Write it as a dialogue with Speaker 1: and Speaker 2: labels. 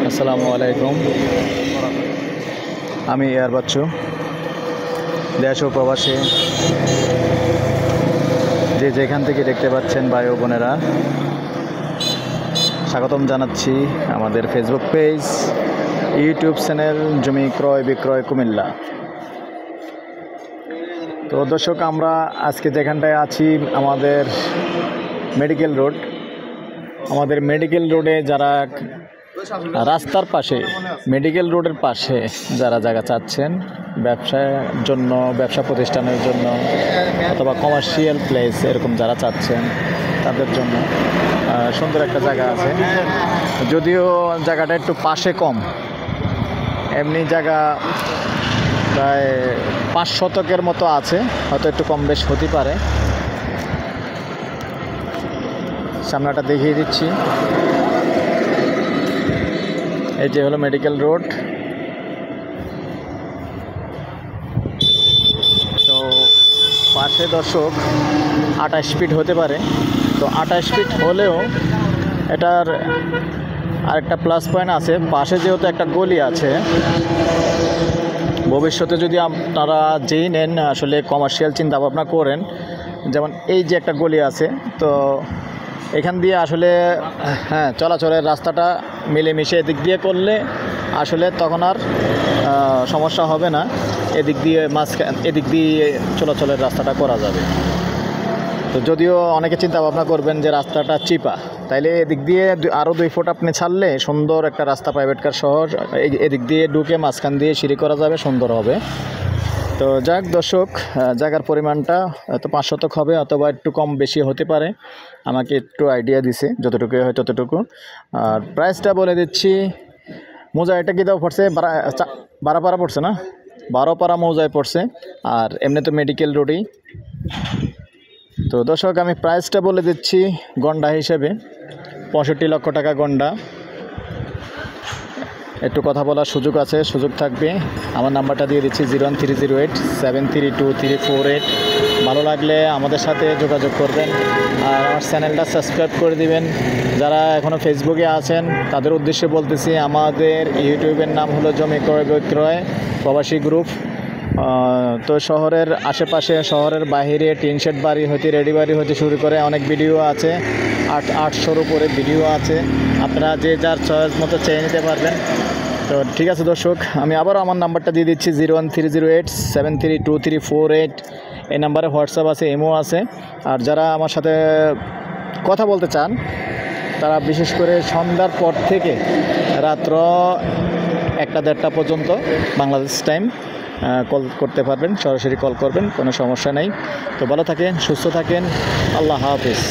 Speaker 1: আসসালামু আলাইকুম। আমি এয়ার বাচ্চু, দেশ ও প্রবাসী যে যেখান থেকে দেখতে পাচ্ছেন ভাই ও বোনেরা, স্বাগতম জানাচ্ছি আমাদের ফেসবুক পেজ, ইউটিউব চ্যানেল জমি ক্রয় বিক্রয় কুমিল্লা। তো দর্শক, আমরা আজকে যেখানটায় আছি আমাদের মেডিকেল রোড। আমাদের মেডিকেল রোডে যারা রাস্তার পাশে, মেডিকেল রোডের পাশে যারা জায়গা চাচ্ছেন ব্যবসার জন্য, ব্যবসা প্রতিষ্ঠানের জন্য অথবা কমার্শিয়াল প্লেস এরকম যারা চাচ্ছেন তাদের জন্য সুন্দর একটা জায়গা আছে। যদিও জায়গাটা একটু পাশে কম, এমনি জায়গা প্রায় 5 শতকের মতো আছে, হয়তো একটু কম বেশ হতে পারে। সামনেটা দেখিয়ে দিচ্ছি। এই যে হলো মেডিকেল রোড। তো পাশে দর্শক 28 ফিট হতে পারে। তো 28 ফিট হলেও এটার আরেকটা প্লাস পয়েন্ট আছে, পাশে যেহেতু একটা গলি আছে। ভবিষ্যতে যদি আপনারা যেই নেন, আসলে কমার্শিয়াল চিন্তা ভাবনা করেন, যেমন এই যে একটা গলি আছে, তো এখান দিয়ে আসলে চলাচলের রাস্তাটা মিলেমিশে এদিক দিয়ে করলে আসলে তখন আর সমস্যা হবে না। এদিক দিয়ে চলাচলের রাস্তাটা করা যাবে। তো যদিও অনেকে চিন্তা ভাবনা করবেন যে রাস্তাটা চিপা, তাইলে এদিক দিয়ে আরও 2 ফুট আপনি ছাড়লে সুন্দর একটা রাস্তা, প্রাইভেট কার শহর এদিক দিয়ে ঢুকে মাঝখান দিয়ে সিঁড়ি করা যাবে, সুন্দর হবে। তো যাক দর্শক, জায়গার পরিমাণটা হয়তো 5 শতক হবে অথবা একটু কম বেশি হতে পারে, আমাকে একটু আইডিয়া দিছে, যতটুকু হয় ততটুকু। আর প্রাইসটা বলে দিচ্ছি। মৌজা এটা কি দাও পড়ছে, 12 পারা পড়ছে না, 12 পারা মৌজায় পড়ছে। আর এমনি তো মেডিকেল রোডেই। তো দর্শক, আমি প্রাইসটা বলে দিচ্ছি গন্ডা হিসেবে 65 লক্ষ টাকা গন্ডা। একটু কথা বলার সুযোগ আছে, সুযোগ থাকবে। আমার নাম্বারটা দিয়ে দিচ্ছি 01308732348। ভালো লাগলে আমাদের সাথে যোগাযোগ করবেন, আর আমার চ্যানেলটা সাবস্ক্রাইব করে দিবেন। যারা এখনও ফেসবুকে আছেন তাদের উদ্দেশ্যে বলতেছি, আমাদের ইউটিউবের নাম হলো জমি ক্রয় বিক্রয় প্রবাসী গ্রুপ। তো শহরের আশেপাশে, শহরের বাইরে টিন শেড বাড়ি হতে, রেডি বাড়ি হতে শুরু করে অনেক ভিডিও আছে, 800-র উপরে ভিডিও আছে। আপনারা যে যার চয়েস মতো চেয়ে নিতে পারবেন। তো ঠিক আছে দর্শক, আমি আবারও আমার নাম্বারটা দিয়ে দিচ্ছি 01308732348। এই নাম্বারে হোয়াটসঅ্যাপ আছে, ইমো আছে। আর যারা আমার সাথে কথা বলতে চান তারা বিশেষ করে সন্ধ্যার পর থেকে রাত্র 1টা-1:30টা পর্যন্ত বাংলাদেশ টাইম কল করতে পারবেন, সরাসরি কল করবেন, কোনো সমস্যা নেই। তো ভালো থাকেন, সুস্থ থাকেন, আল্লাহ হাফেজ।